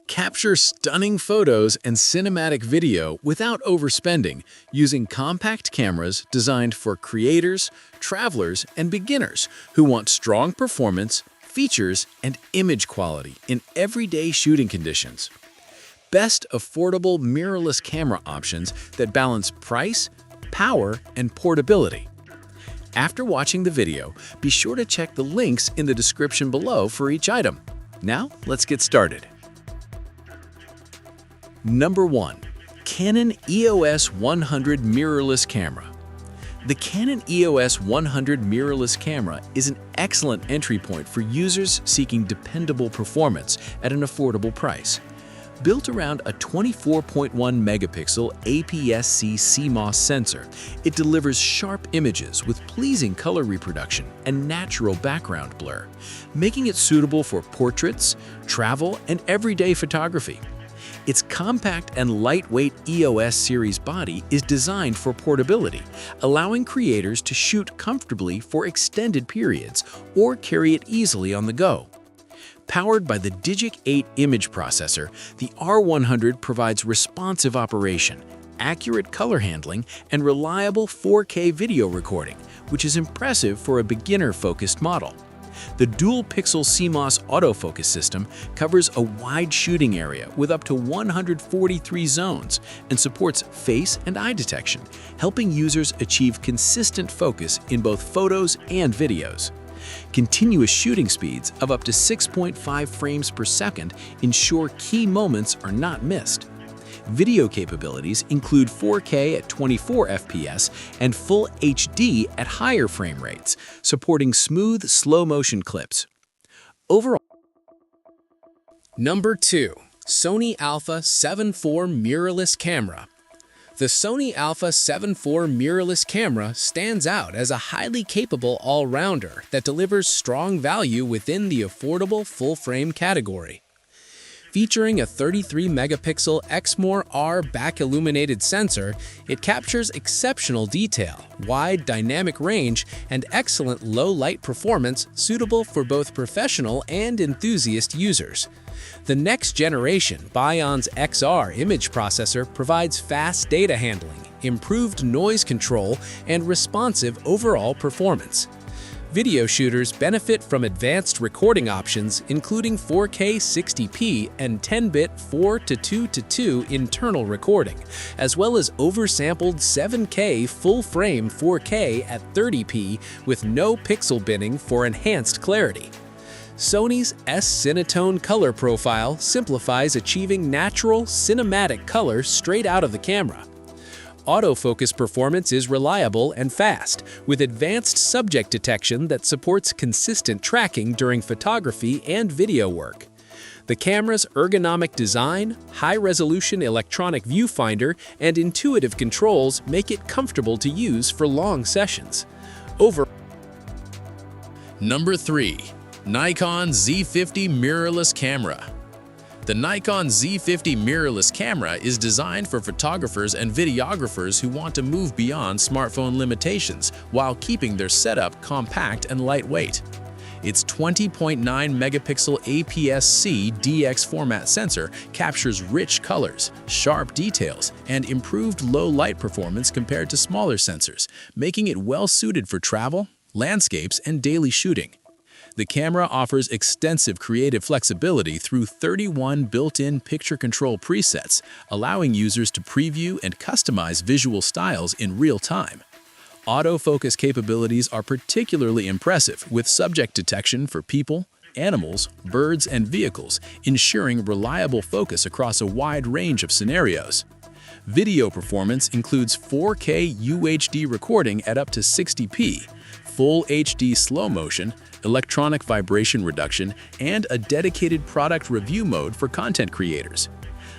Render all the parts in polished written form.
Capture stunning photos and cinematic video without overspending using compact cameras designed for creators, travelers, and beginners who want strong performance, features, and image quality in everyday shooting conditions. Best affordable mirrorless camera options that balance price, power, and portability. After watching the video, be sure to check the links in the description below for each item. Now, let's get started. Number 1. Canon EOS 100 Mirrorless Camera. The Canon EOS 100 mirrorless camera is an excellent entry point for users seeking dependable performance at an affordable price. Built around a 24.1 megapixel APS-C CMOS sensor, it delivers sharp images with pleasing color reproduction and natural background blur, making it suitable for portraits, travel, and everyday photography. Its compact and lightweight EOS series body is designed for portability, allowing creators to shoot comfortably for extended periods or carry it easily on the go. Powered by the Digic 8 image processor, the R100 provides responsive operation, accurate color handling, and reliable 4K video recording, which is impressive for a beginner-focused model. The dual-pixel CMOS autofocus system covers a wide shooting area with up to 143 zones and supports face and eye detection, helping users achieve consistent focus in both photos and videos. Continuous shooting speeds of up to 6.5 frames per second ensure key moments are not missed. Video capabilities include 4K at 24 FPS and Full HD at higher frame rates, supporting smooth, slow-motion clips. Overall. Number 2. Sony Alpha 7 IV Mirrorless Camera. The Sony Alpha 7 IV mirrorless camera stands out as a highly capable all-rounder that delivers strong value within the affordable full-frame category. Featuring a 33-megapixel Exmor-R back-illuminated sensor, it captures exceptional detail, wide dynamic range, and excellent low-light performance suitable for both professional and enthusiast users. The next-generation Bionz XR image processor provides fast data handling, improved noise control, and responsive overall performance. Video shooters benefit from advanced recording options including 4K 60p and 10-bit 4:2:2 internal recording, as well as oversampled 7K full-frame 4K at 30p with no pixel binning for enhanced clarity. Sony's S-Cinetone color profile simplifies achieving natural, cinematic color straight out of the camera. Autofocus performance is reliable and fast, with advanced subject detection that supports consistent tracking during photography and video work. The camera's ergonomic design, high-resolution electronic viewfinder, and intuitive controls make it comfortable to use for long sessions. Number 3. Nikon Z50 Mirrorless Camera. The Nikon Z50 mirrorless camera is designed for photographers and videographers who want to move beyond smartphone limitations while keeping their setup compact and lightweight. Its 20.9 megapixel APS-C DX format sensor captures rich colors, sharp details, and improved low light performance compared to smaller sensors, making it well suited for travel, landscapes, and daily shooting. The camera offers extensive creative flexibility through 31 built-in picture control presets, allowing users to preview and customize visual styles in real time. Autofocus capabilities are particularly impressive, with subject detection for people, animals, birds, and vehicles, ensuring reliable focus across a wide range of scenarios. Video performance includes 4K UHD recording at up to 60p, Full HD slow motion, electronic vibration reduction, and a dedicated product review mode for content creators.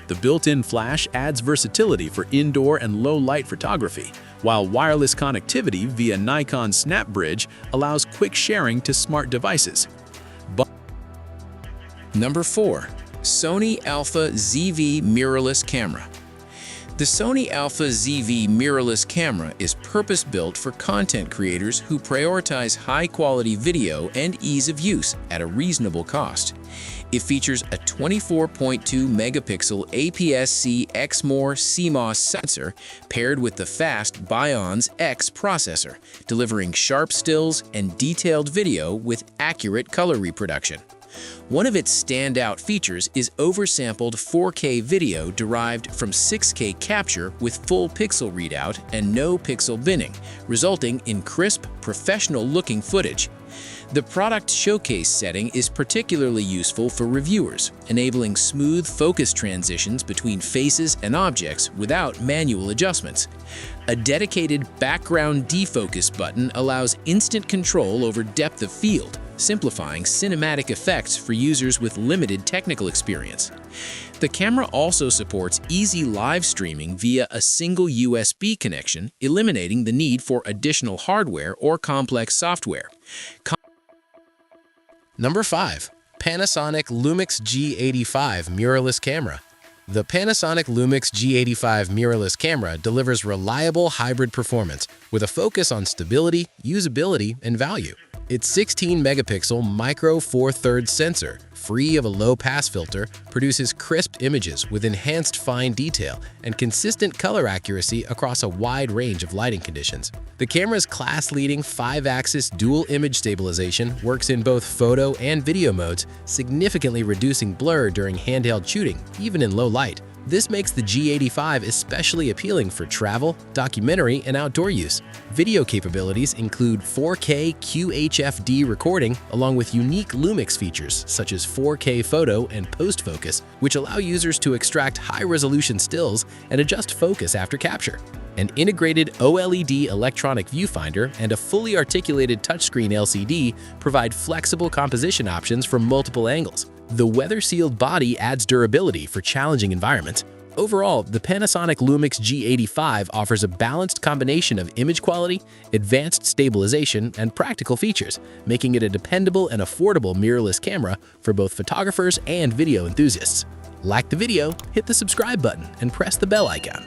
The built-in flash adds versatility for indoor and low-light photography, while wireless connectivity via Nikon Snap Bridge allows quick sharing to smart devices. Number 4. Sony Alpha ZV Mirrorless Camera. The Sony Alpha ZV mirrorless camera is purpose-built for content creators who prioritize high-quality video and ease of use at a reasonable cost. It features a 24.2 megapixel APS-C XMOR CMOS sensor paired with the fast Bionz X processor, delivering sharp stills and detailed video with accurate color reproduction. One of its standout features is oversampled 4K video derived from 6K capture with full pixel readout and no pixel binning, resulting in crisp, professional-looking footage. The product showcase setting is particularly useful for reviewers, enabling smooth focus transitions between faces and objects without manual adjustments. A dedicated background defocus button allows instant control over depth of field, simplifying cinematic effects for users with limited technical experience. The camera also supports easy live streaming via a single USB connection, eliminating the need for additional hardware or complex software. Number 5. Panasonic LUMIX G85 Mirrorless Camera. The Panasonic LUMIX G85 mirrorless camera delivers reliable hybrid performance with a focus on stability, usability, and value. Its 16-megapixel micro Four Thirds sensor, free of a low-pass filter, produces crisp images with enhanced fine detail and consistent color accuracy across a wide range of lighting conditions. The camera's class-leading 5-axis dual image stabilization works in both photo and video modes, significantly reducing blur during handheld shooting, even in low light. This makes the G85 especially appealing for travel, documentary, and outdoor use. Video capabilities include 4K QHFD recording along with unique LUMIX features such as 4K photo and post-focus, which allow users to extract high-resolution stills and adjust focus after capture. An integrated OLED electronic viewfinder and a fully articulated touchscreen LCD provide flexible composition options from multiple angles. The weather-sealed body adds durability for challenging environments. Overall, the Panasonic LUMIX G85 offers a balanced combination of image quality, advanced stabilization, and practical features, making it a dependable and affordable mirrorless camera for both photographers and video enthusiasts. Like the video, hit the subscribe button, and press the bell icon.